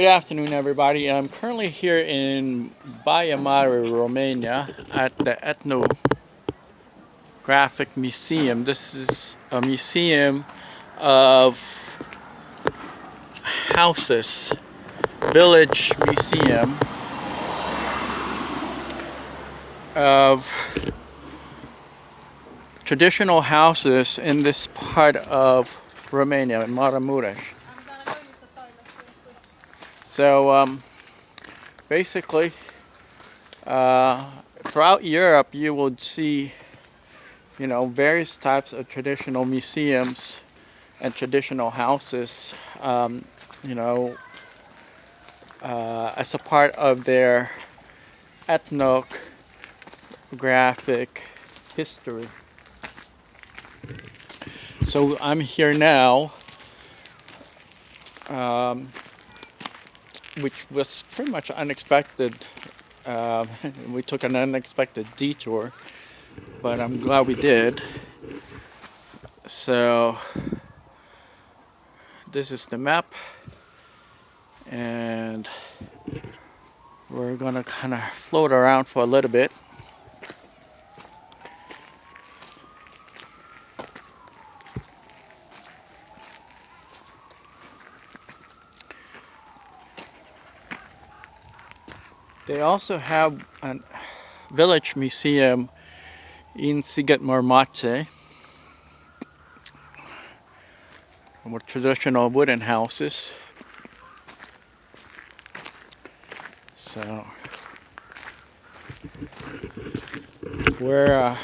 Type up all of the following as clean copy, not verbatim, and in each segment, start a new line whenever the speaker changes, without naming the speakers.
Good afternoon, everybody. I'm currently here in Baia Mare, Romania, at the Ethnographic Museum. This is a museum of houses, village museum of traditional houses in this part of Romania, in Maramureș. So basically, throughout Europe, you would see, various types of traditional museums and traditional houses, as a part of their ethnographic history. So I'm here now, which was pretty much unexpected. We took an unexpected detour, but I'm glad we did. So this is the map, and we're gonna kind of float around for a little bit. They also have a village museum in Siget Marmace with traditional wooden houses. So we're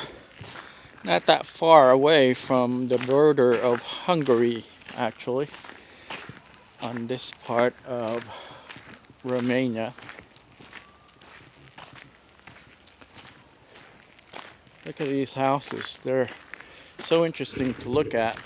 not that far away from the border of Hungary, actually, on this part of Romania. Look at these houses. They're so interesting to look at.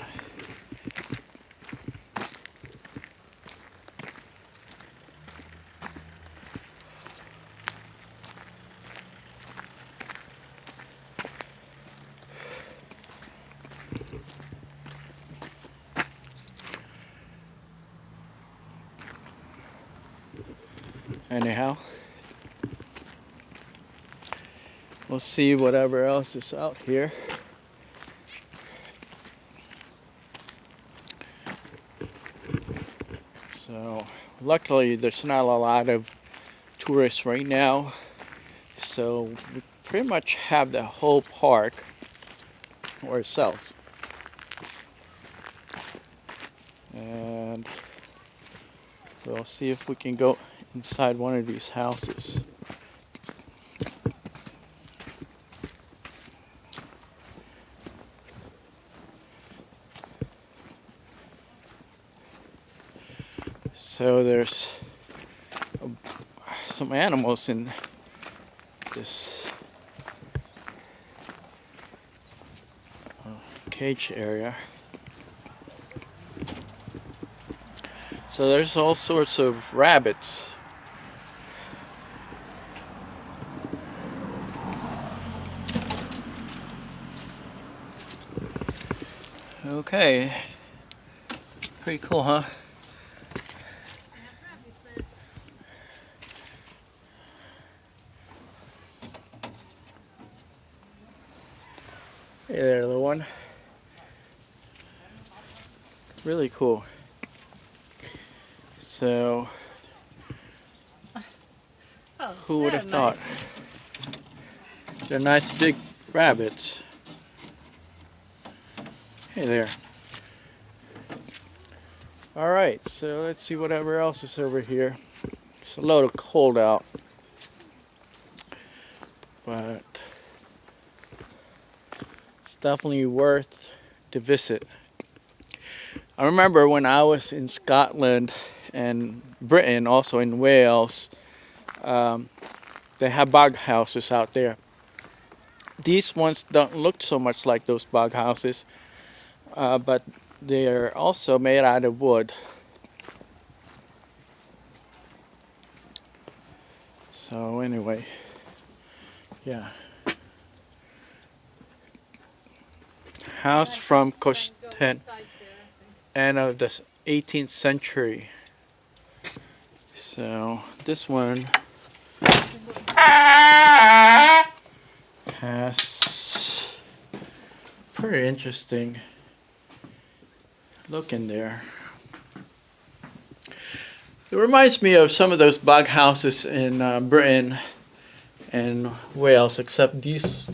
Anyhow, we'll see whatever else is out here. So luckily there's not a lot of tourists right now, so we pretty much have the whole park to ourselves. And we'll see if we can go inside one of these houses. So there's some animals in this cage area. So there's all sorts of rabbits. Okay, pretty cool, huh? Hey there, little one. Really cool. So, who would have thought? They're nice big rabbits. Hey there. Alright, so let's see whatever else is over here. It's a little cold out, but it's definitely worth to visit. I remember when I was in Scotland and Britain, also in Wales, they have bog houses out there. These ones don't look so much like those bog houses, but they are also made out of wood. So anyway, yeah. House from Kosten, end of the 18th century. So this one has pretty interesting look in there. It reminds me of some of those bog houses in Britain and Wales, except these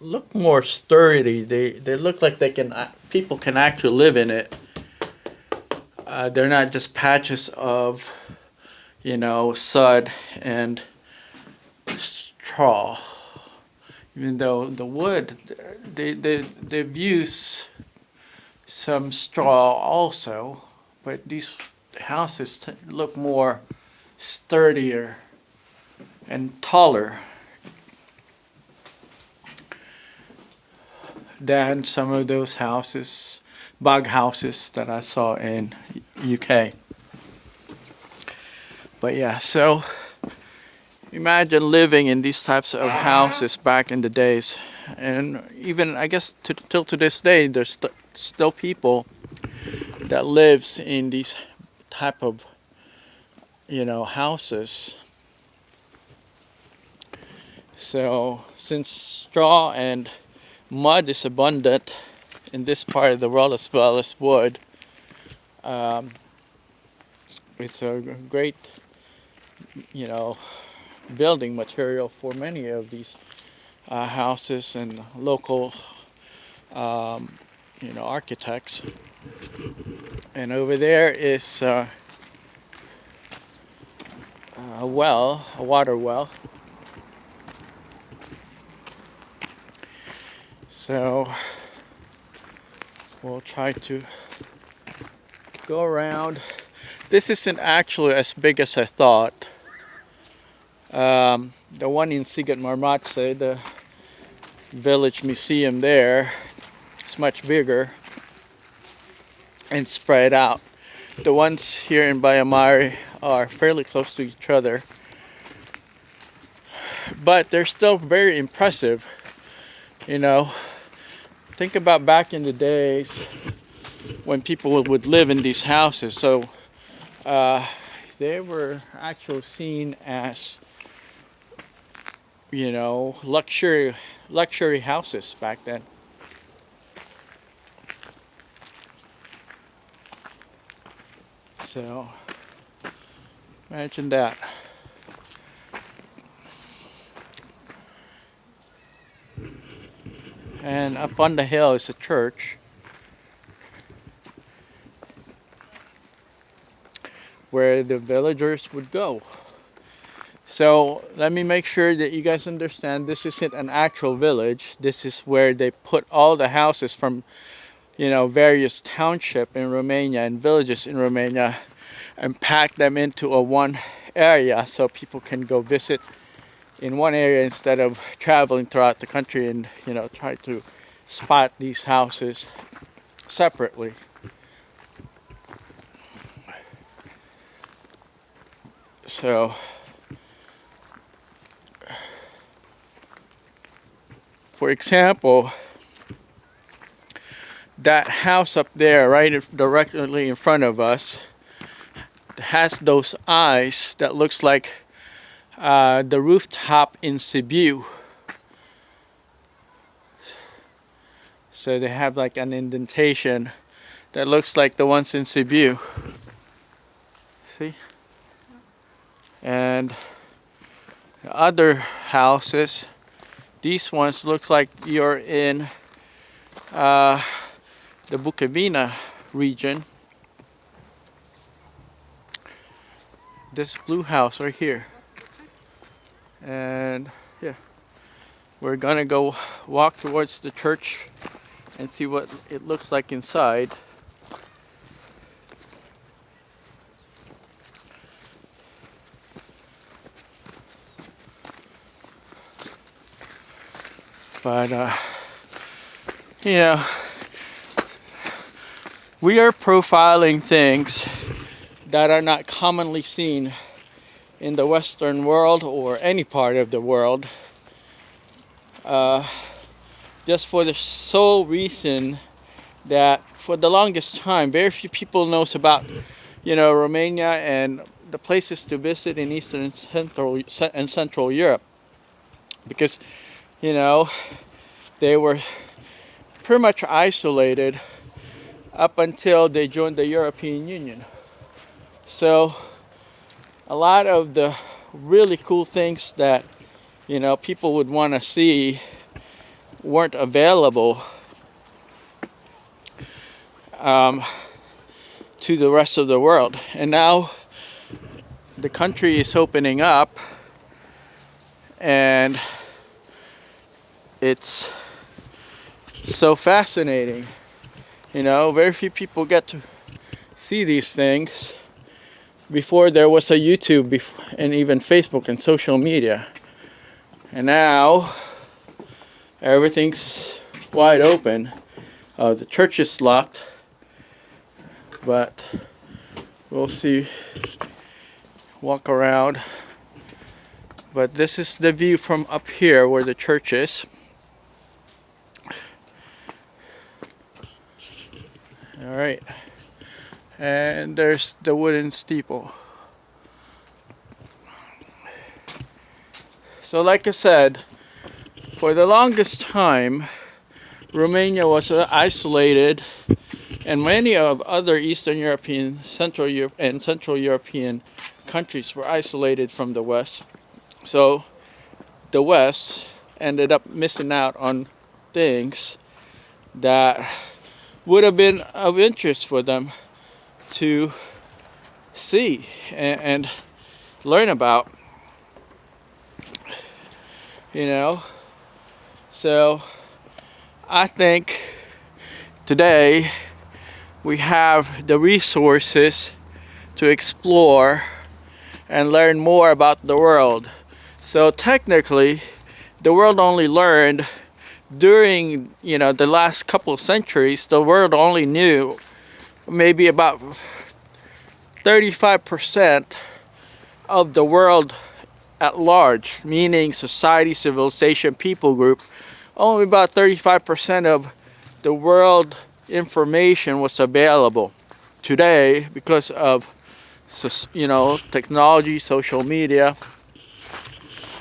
look more sturdy. They look like people can actually live in it. They're not just patches of, sod and straw. Even though the wood, they've used some straw also, but these houses look more sturdier and taller than some of those houses, bog houses that I saw in UK. But yeah, so imagine living in these types of houses back in the days, and even I guess till to this day, there's still people that lives in these type of houses. So since straw and mud is abundant in this part of the world as well as wood, it's a great building material for many of these houses and local architects. And over there is a water well. So we'll try to go around. This isn't actually as big as I thought. The one in Sigat Marmatse, the village museum there, is much bigger and spread out. The ones here in Baia Mare are fairly close to each other, but they're still very impressive. Think about back in the days when people would live in these houses. So they were actually seen as luxury houses back then. So imagine that. And up on the hill is a church where the villagers would go. So let me make sure that you guys understand this isn't an actual village. This is where they put all the houses from various townships in Romania and villages in Romania and pack them into one area so people can go visit in one area instead of traveling throughout the country and try to spot these houses separately. So for example, that house up there right directly in front of us has those eyes that looks like the rooftop in Cebu. So they have like an indentation that looks like the ones in Cebu. See? And the other houses, these ones look like you're in the Bukovina region. This blue house right here. And yeah, we're gonna go walk towards the church and see what it looks like inside. But we are profiling things that are not commonly seen in the Western world or any part of the world, just for the sole reason that for the longest time very few people knows about Romania and the places to visit in Eastern and Central Europe, because you know they were pretty much isolated up until they joined the European Union. So a lot of the really cool things that people would want to see weren't available to the rest of the world. And now the country is opening up, and it's so fascinating. Very few people get to see these things. Before there was a YouTube and even Facebook and social media. And now everything's wide open. The church is locked, but we'll see. Walk around. But this is the view from up here where the church is. All right. And there's the wooden steeple. So like I said, for the longest time, Romania was isolated, and many of other Eastern European, Central European countries were isolated from the West. So the West ended up missing out on things that would have been of interest for them to see and learn about, So I think today we have the resources to explore and learn more about the world. So technically, the world only learned during the last couple of centuries. The world only knew maybe about 35% of the world at large, meaning society, civilization, people group. Only about 35% of the world information was available. Today, because of technology, social media,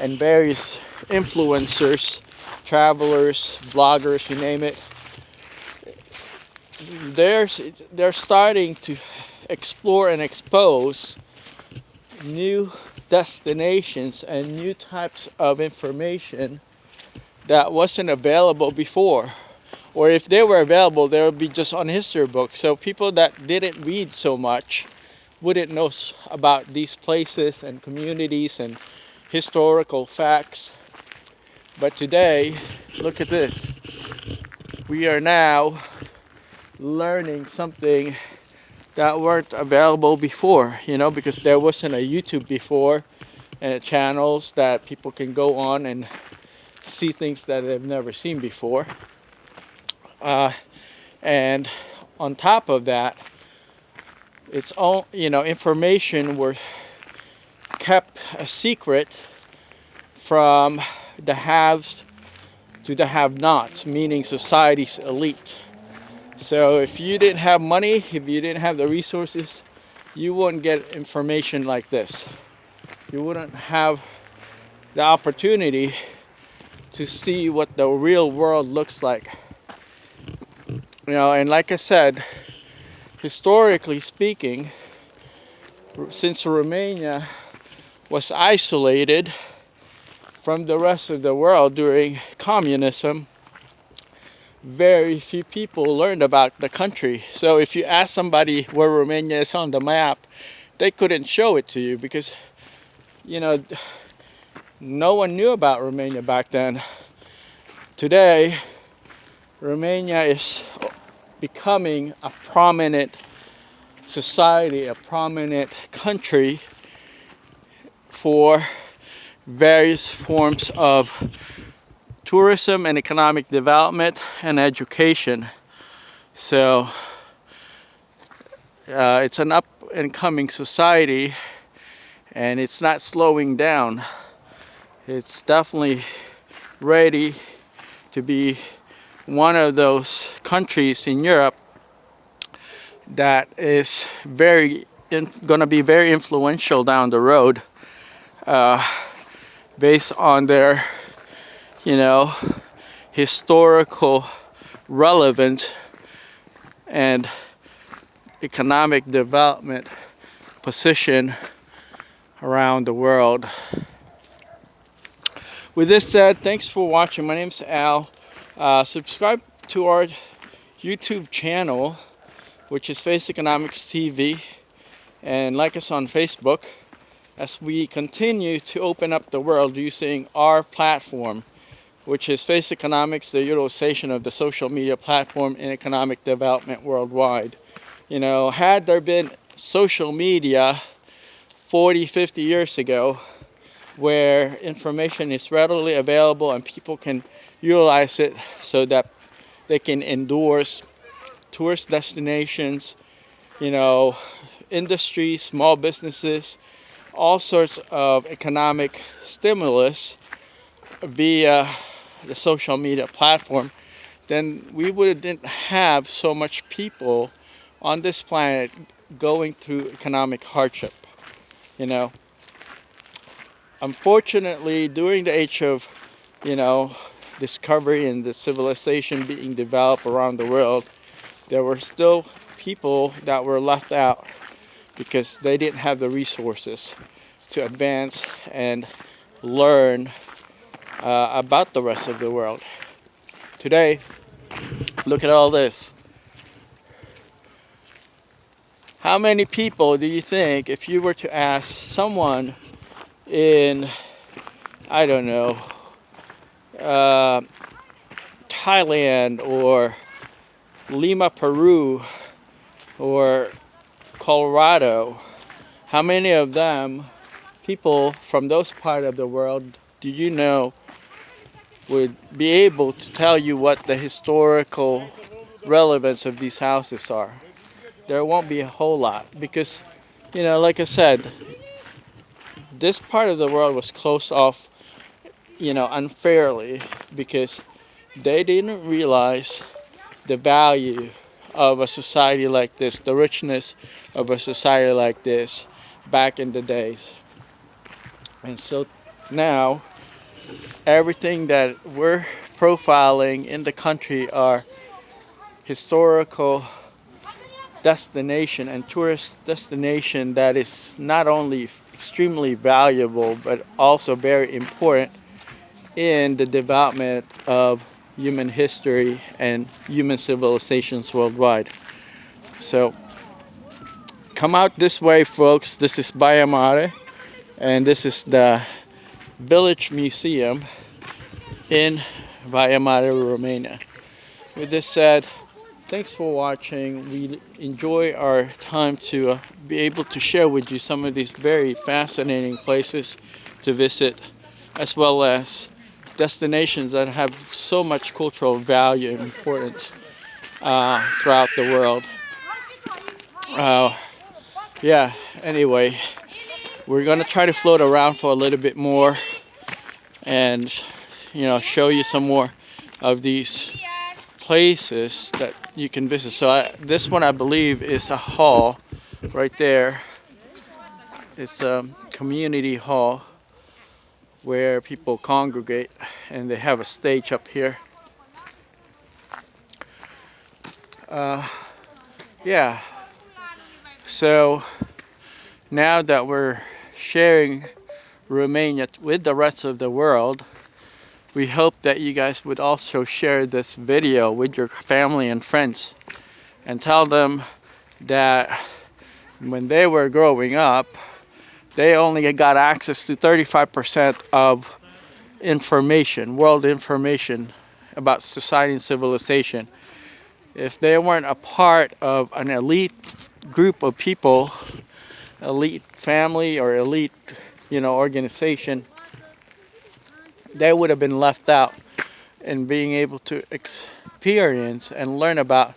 and various influencers, travelers, bloggers, you name it, they're starting to explore and expose new destinations and new types of information that wasn't available before. Or if they were available, they would be just on history books. So people that didn't read so much wouldn't know about these places and communities and historical facts. But today, look at this. We are now learning something that weren't available before, because there wasn't a YouTube before and channels that people can go on and see things that they've never seen before. And on top of that, it's all, information were kept a secret from the haves to the have-nots, meaning society's elite. So if you didn't have money, if you didn't have the resources, you wouldn't get information like this. You wouldn't have the opportunity to see what the real world looks like. And like I said, historically speaking, since Romania was isolated from the rest of the world during communism, very few people learned about the country. So if you ask somebody where Romania is on the map, they couldn't show it to you because, no one knew about Romania back then. Today, Romania is becoming a prominent society, a prominent country for various forms of tourism and economic development and education. So it's an up and coming society, and it's not slowing down. It's definitely ready to be one of those countries in Europe that is very going to be very influential down the road, based on their, you know, historical relevance and economic development position around the world. With this said, thanks for watching. My name's Al. Subscribe to our YouTube channel, which is Face Economics TV, and like us on Facebook as we continue to open up the world using our platform, which is Face Economics, the utilization of the social media platform in economic development worldwide. You know, had there been social media 40, 50 years ago, where information is readily available and people can utilize it so that they can endorse tourist destinations, you know, industries, small businesses, all sorts of economic stimulus via the social media platform, then we wouldn't have so much people on this planet going through economic hardship. You know, unfortunately, during the age of, you know, discovery and the civilization being developed around the world, there were still people that were left out because they didn't have the resources to advance and learn about the rest of the world. Today, look at all this. How many people do you think, if you were to ask someone in, I don't know, Thailand or Lima, Peru, or Colorado, how many of them, people from those parts of the world, do you know would be able to tell you what the historical relevance of these houses are? There won't be a whole lot because, you know, like I said, this part of the world was closed off, you know, unfairly because they didn't realize the value of a society like this, the richness of a society like this back in the days. And so now everything that we're profiling in the country are historical destination and tourist destination that is not only extremely valuable but also very important in the development of human history and human civilizations worldwide. So come out this way, folks. This is Baia Mare, and this is the village museum in Baia Mare, Romania. With this said, thanks for watching. We enjoy our time to be able to share with you some of these very fascinating places to visit, as well as destinations that have so much cultural value and importance throughout the world. Yeah, anyway, we're going to try to float around for a little bit more and, you know, show you some more of these places that you can visit. So this one, I believe, is a hall right there. It's a community hall where people congregate, and they have a stage up here. Yeah, so now that we're sharing Romania with the rest of the world, we hope that you guys would also share this video with your family and friends and tell them that when they were growing up, they only got access to 35% of information, world information about society and civilization. If they weren't a part of an elite group of people, elite family or elite, you know, organization, they would have been left out in being able to experience and learn about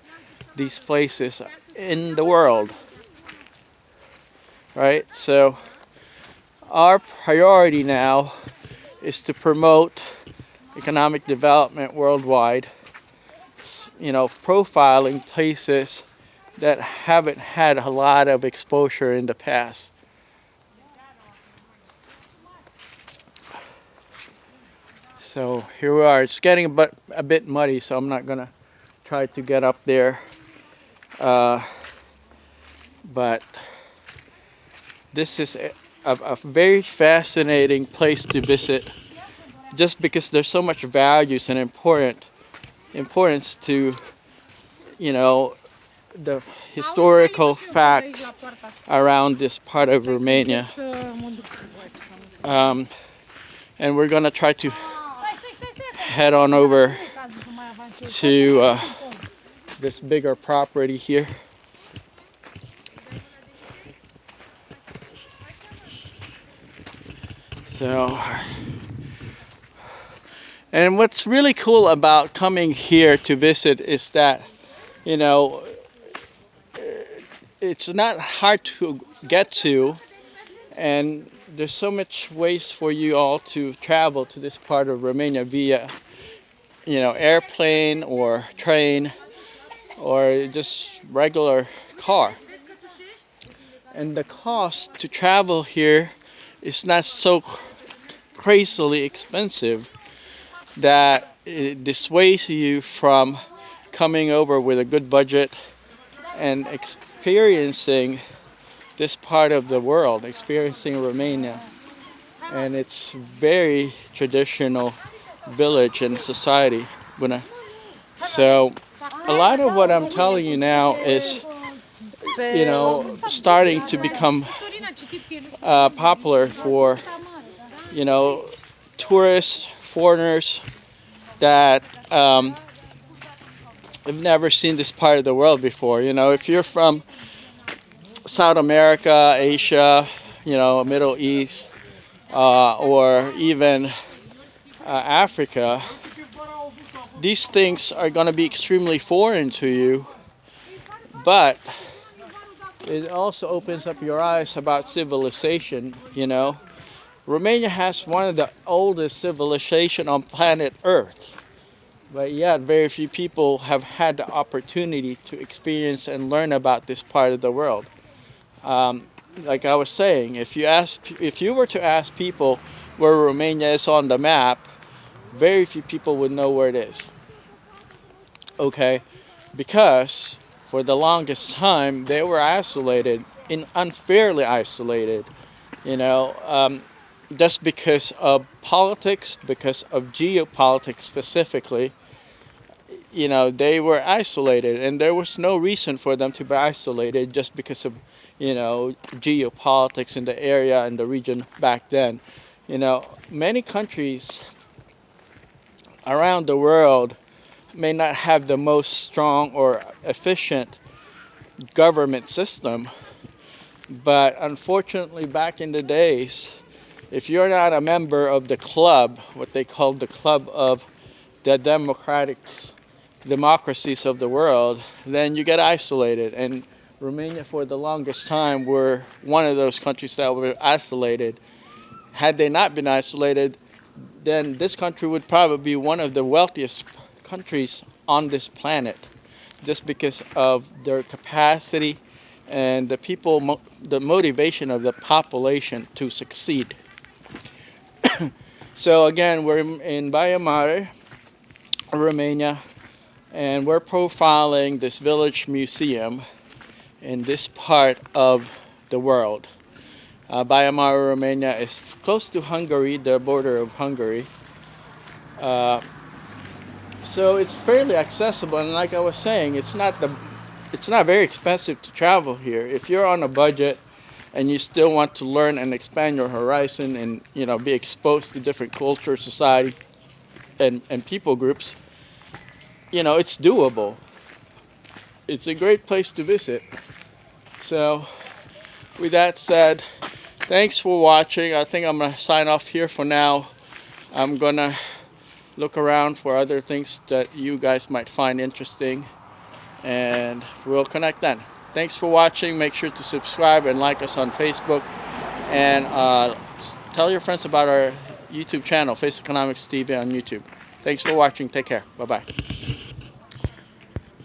these places in the world. Right? So our priority now is to promote economic development worldwide, you know, profiling places that haven't had a lot of exposure in the past. So here we are. It's getting a bit muddy, so I'm not gonna try to get up there. But this is a very fascinating place to visit, just because there's so much values and importance to, you know, the historical facts around this part of Romania. And we're gonna try to head on over to this bigger property here. So, and what's really cool about coming here to visit is that, you know, it's not hard to get to, and there's so much ways for you all to travel to this part of Romania via, you know, airplane or train or just regular car. And the cost to travel here is not so crazily expensive that it dissuades you from coming over with a good budget and experiencing this part of the world, experiencing Romania and its very traditional village and society. So a lot of what I'm telling you now is, you know, starting to become popular for, you know, tourists, foreigners that have never seen this part of the world before. You know, if you're from South America, Asia, you know, Middle East, or even Africa, these things are going to be extremely foreign to you, but it also opens up your eyes about civilization. You know, Romania has one of the oldest civilization on planet Earth, but yet very few people have had the opportunity to experience and learn about this part of the world. Like I was saying, if you were to ask people where Romania is on the map, very few people would know where it is. Okay, because for the longest time they were isolated, unfairly isolated. You know, just because of politics, because of geopolitics specifically. You know, they were isolated, and there was no reason for them to be isolated just because of, you know, geopolitics in the area and the region back then. You know, many countries around the world may not have the most strong or efficient government system, but unfortunately back in the days, if you're not a member of the club, what they called the club of the democracies of the world, then you get isolated. And Romania for the longest time were one of those countries that were isolated. Had they not been isolated, then this country would probably be one of the wealthiest countries on this planet, just because of their capacity and the motivation of the population to succeed. So again, we're in Baia Mare, Romania, and we're profiling this village museum in this part of the world. Baia Mare, Romania is close to Hungary, the border of Hungary. So it's fairly accessible, and like I was saying, it's not very expensive to travel here. If you're on a budget and you still want to learn and expand your horizon and, you know, be exposed to different culture, society, and people groups, you know, it's doable. It's a great place to visit. So with that said, thanks for watching. I think I'm gonna sign off here for now. I'm gonna look around for other things that you guys might find interesting, and we'll connect then. Thanks for watching. Make sure to subscribe and like us on Facebook, and tell your friends about our YouTube channel, Face Economics TV on YouTube. Thanks for watching. Take care. Bye-bye.